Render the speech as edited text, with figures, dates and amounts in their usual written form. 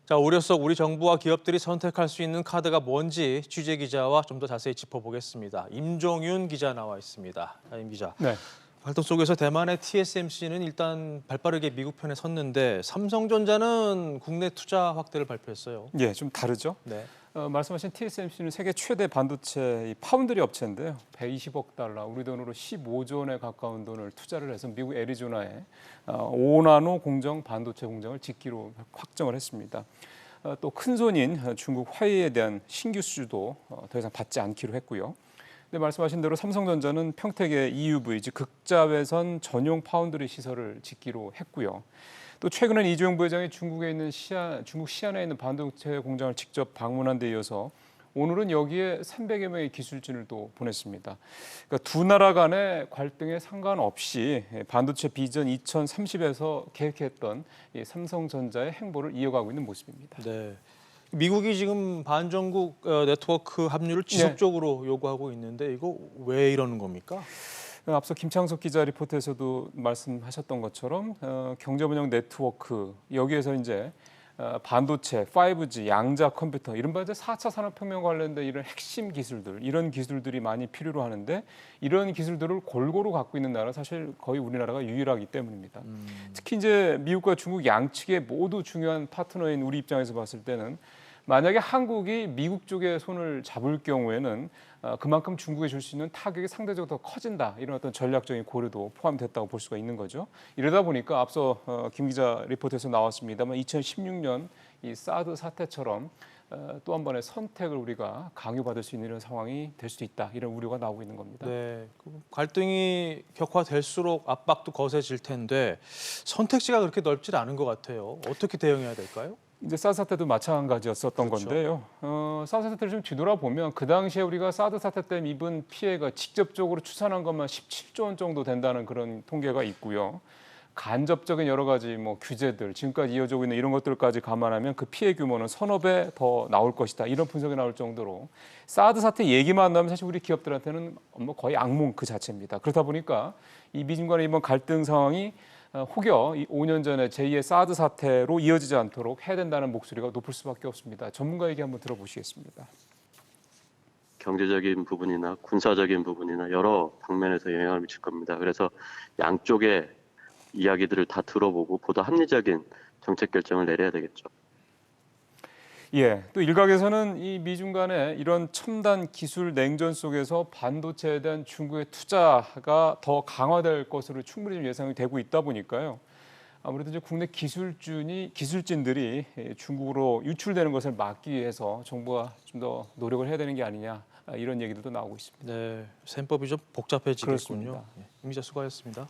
자, 우려 속 우리 정부와 기업들이 선택할 수 있는 카드가 뭔지 취재 기자와 좀 더 자세히 짚어보겠습니다. 임종윤 기자 나와 있습니다. 임 기자. 네. 활동 속에서 대만의 TSMC는 일단 발빠르게 미국 편에 섰는데 삼성전자는 국내 투자 확대를 발표했어요. 예, 좀 다르죠. 네. 말씀하신 TSMC는 세계 최대 반도체 파운드리 업체인데요. 120억 달러, 우리 돈으로 15조 원에 가까운 돈을 투자를 해서 미국 애리조나에 5나노 공정 반도체 공장을 짓기로 확정을 했습니다. 또 큰손인 중국 화웨이에 대한 신규 수주도 더 이상 받지 않기로 했고요. 네, 말씀하신 대로 삼성전자는 평택의 EUV, 즉 극자외선 전용 파운드리 시설을 짓기로 했고요. 또 최근엔 이재용 부회장이 중국에 있는 중국 시안에 있는 반도체 공장을 직접 방문한 데 이어서 오늘은 여기에 300여 명의 기술진을 또 보냈습니다. 그러니까 두 나라 간의 갈등에 상관없이 반도체 비전 2030에서 계획했던 이 삼성전자의 행보를 이어가고 있는 모습입니다. 네. 미국이 지금 반정국 네트워크 합류를 지속적으로 요구하고 있는데 이거 왜 이러는 겁니까? 앞서 김창석 기자 리포트에서도 말씀하셨던 것처럼 경제번영 네트워크 여기에서 이제 반도체, 5G, 양자 컴퓨터 이른바 이제 4차 산업혁명 관련된 이런 핵심 기술들 이런 기술들이 많이 필요로 하는데 이런 기술들을 골고루 갖고 있는 나라는 사실 거의 우리나라가 유일하기 때문입니다. 특히 이제 미국과 중국 양측의 모두 중요한 파트너인 우리 입장에서 봤을 때는 만약에 한국이 미국 쪽에 손을 잡을 경우에는 그만큼 중국에 줄 수 있는 타격이 상대적으로 더 커진다. 이런 어떤 전략적인 고려도 포함됐다고 볼 수가 있는 거죠. 이러다 보니까 앞서 김 기자 리포트에서 나왔습니다만 2016년 이 사드 사태처럼 또 한 번의 선택을 우리가 강요받을 수 있는 이런 상황이 될 수도 있다. 이런 우려가 나오고 있는 겁니다. 네. 갈등이 격화될수록 압박도 거세질 텐데 선택지가 그렇게 넓지 않은 것 같아요. 어떻게 대응해야 될까요? 이제 사드 사태 도 마찬가지였었던 그렇죠. 건데요. 사드 사태를 좀 뒤돌아보면 그 당시에 우리가 사드 사태 때문에 입은 피해가 직접적으로 추산한 것만 17조 원 정도 된다는 그런 통계가 있고요. 간접적인 여러 가지 규제들, 지금까지 이어지고 있는 이런 것들까지 감안하면 그 피해 규모는 서너 배 더 나올 것이다. 이런 분석이 나올 정도로 사드 사태 얘기만 나오면 사실 우리 기업들한테는 거의 악몽 그 자체입니다. 그렇다 보니까 이 미중 간의 이번 갈등 상황이 혹여 5년 전에 제2의 사드 사태로 이어지지 않도록 해야 된다는 목소리가 높을 수밖에 없습니다. 전문가 얘기 한번 들어보시겠습니다. 경제적인 부분이나 군사적인 부분이나 여러 방면에서 영향을 미칠 겁니다. 그래서 양쪽의 이야기들을 다 들어보고 보다 합리적인 정책 결정을 내려야 되겠죠. 예, 또 일각에서는 이 미중 간의 이런 첨단 기술 냉전 속에서 반도체에 대한 중국의 투자가 더 강화될 것으로 충분히 좀 예상이 되고 있다 보니까요. 아무래도 이제 국내 기술진들이 중국으로 유출되는 것을 막기 위해서 정부가 좀 더 노력을 해야 되는 게 아니냐 이런 얘기들도 나오고 있습니다. 네, 셈법이 좀 복잡해지겠군요. 그렇습니다. 임 기자 수고하셨습니다.